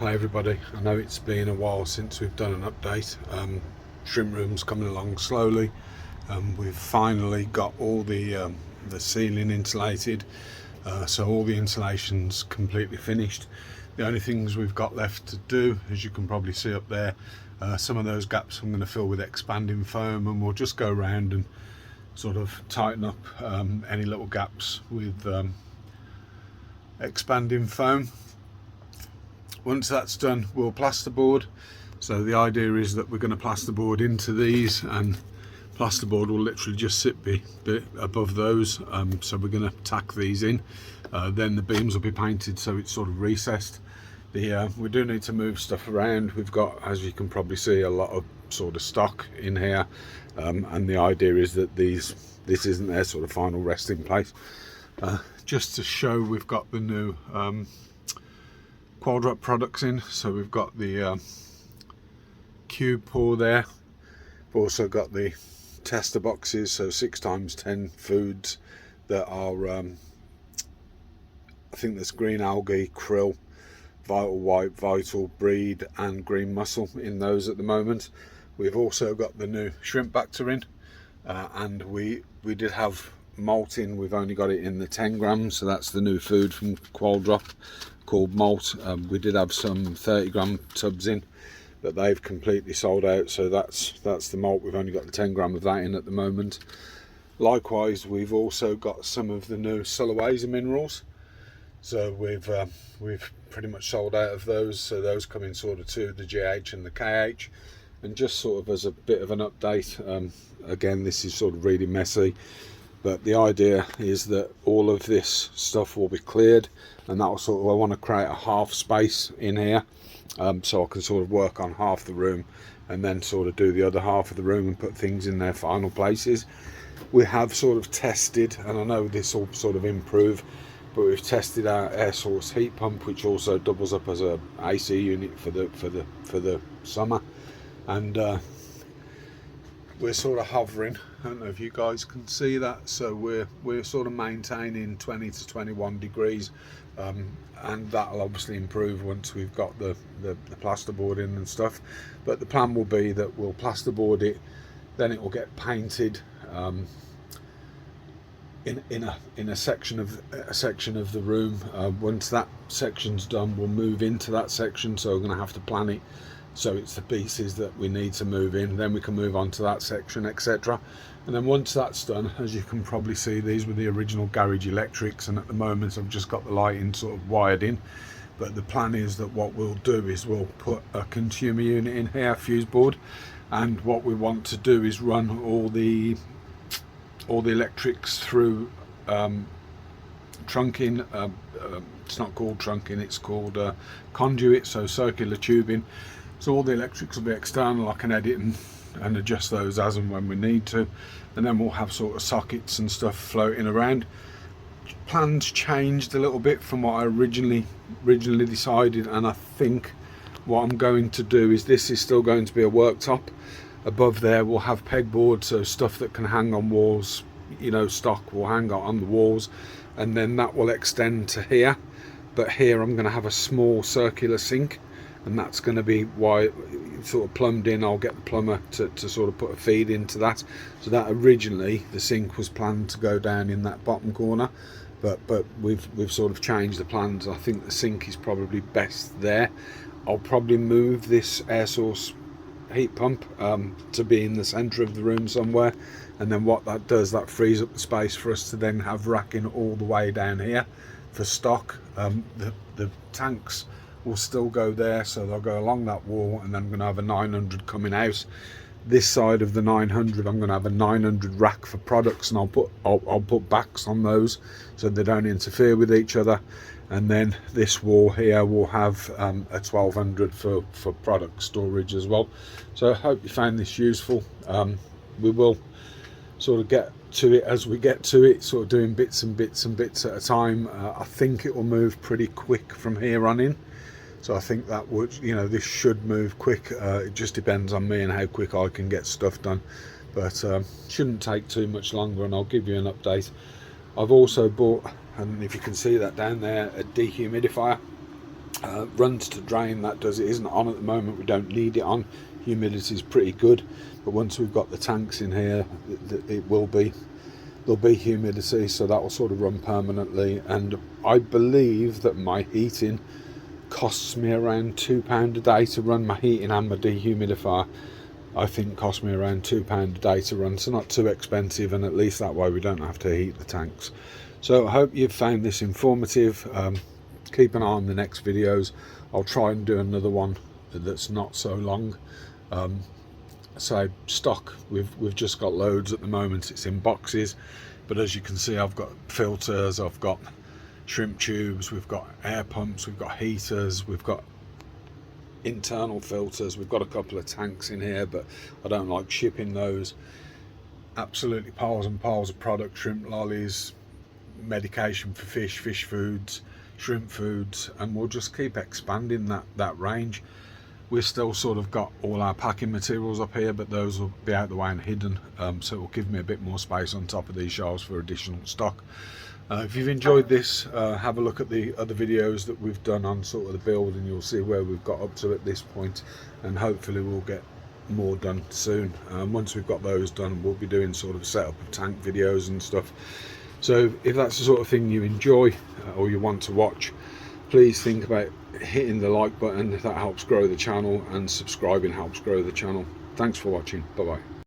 Hi everybody, I know it's been a while since we've done an update. Shrimp room's coming along slowly. We've finally got all the ceiling insulated, so all the insulation's completely finished. The only things we've got left to do, as you can probably see up there, some of those gaps I'm going to fill with expanding foam, and we'll just go around and sort of tighten up any little gaps with expanding foam. Once that's done, we'll plasterboard. So the idea is that we're going to plasterboard into these, and plasterboard will literally just sit bit above those. So we're going to tack these in. Then the beams will be painted so it's sort of recessed. We do need to move stuff around. We've got, as you can probably see, a lot of sort of stock in here, and the idea is that this isn't their sort of final resting place. Just to show, we've got the new Quadrop products in. So we've got the cube pour there. We've also got the tester boxes, so 6x10 foods that are I think there's green algae, krill, vital white, vital, breed and green mussel in those at the moment. We've also got the new shrimp bacter in, and we did have malt in. We've only got it in the 10 grams, so that's the new food from Quadrop called malt. We did have some 30-gram tubs in, but they've completely sold out, so that's the malt. We've only got the 10 gram of that in at the moment. Likewise, we've also got some of the new Sulawesi minerals, so we've pretty much sold out of those, so those come in sort of to the GH and the KH. And just sort of as a bit of an update, again, this is sort of really messy, but the idea is that all of this stuff will be cleared, and that will sort of, I want to create a half space in here, so I can sort of work on half the room and then sort of do the other half of the room and put things in their final places. We have sort of tested, and I know this will sort of improve, but we've tested our air source heat pump, which also doubles up as a AC unit for the summer, and we're sort of hovering. I don't know if you guys can see that, so we're sort of maintaining 20 to 21 degrees, and that'll obviously improve once we've got the plasterboard in and stuff. But the plan will be that we'll plasterboard it, then it will get painted in a section of the room. Once that section's done, we'll move into that section, so we're going to have to plan it so it's the pieces that we need to move in, then we can move on to that section, etc. And then once that's done, as you can probably see, these were the original garage electrics, and at the moment I've just got the lighting sort of wired in. But the plan is that what we'll do is we'll put a consumer unit in here, fuse board, and what we want to do is run all the electrics through trunking. It's not called trunking, it's called conduit, so circular tubing. So all the electrics will be external. I can edit and adjust those as and when we need to, and then we'll have sort of sockets and stuff floating around. Plans changed a little bit from what I originally decided, and I think what I'm going to do is, this is still going to be a worktop. Above there we'll have pegboard, so stuff that can hang on walls, you know, stock will hang on the walls, and then that will extend to here. But here I'm going to have a small circular sink, and that's going to be why sort of plumbed in. I'll get the plumber to sort of put a feed into that. So that originally the sink was planned to go down in that bottom corner, but we've sort of changed the plans. I think the sink is probably best there. I'll probably move this air source heat pump to be in the center of the room somewhere, and then what that does, that frees up the space for us to then have racking all the way down here for stock. The tanks will still go there, so they'll go along that wall, and then I'm going to have a 900 coming out. This side of the 900, I'm going to have a 900 rack for products, and I'll put backs on those so they don't interfere with each other. And then this wall here will have a 1200 for product storage as well. So I hope you found this useful. We will sort of get to it as we get to it, sort of doing bits and bits at a time. I think it will move pretty quick from here on in. So I think that would, you know, this should move quick. It just depends on me and how quick I can get stuff done. But shouldn't take too much longer, and I'll give you an update. I've also bought, and if you can see that down there, a dehumidifier. runs to drain. That does. It isn't on at the moment, we don't need it on. Humidity is pretty good, but once we've got the there'll be humidity, so that will sort of run permanently. And I believe that my heating costs me around £2 a day to run. My heating and my dehumidifier, I think, cost me around £2 a day to run, so not too expensive, and at least that way we don't have to heat the tanks. So I hope you've found this informative. Keep an eye on the next videos. I'll try and do another one that's not so long. So stock, we've just got loads at the moment. It's in boxes, but as you can see, I've got filters, I've got shrimp tubes, we've got air pumps, we've got heaters, we've got internal filters, we've got a couple of tanks in here, but I don't like shipping those. Absolutely piles and piles of product, shrimp lollies, medication for fish, fish foods, shrimp foods, and we'll just keep expanding that range. We've still sort of got all our packing materials up here, but those will be out the way and hidden, so it will give me a bit more space on top of these shelves for additional stock. If you've enjoyed this, have a look at the other videos that we've done on sort of the build, and you'll see where we've got up to at this point, and hopefully we'll get more done soon. Once we've got those done, we'll be doing sort of setup of tank videos and stuff. So if that's the sort of thing you enjoy or you want to watch, please think about hitting the like button. That helps grow the channel, and subscribing helps grow the channel. Thanks for watching. Bye bye.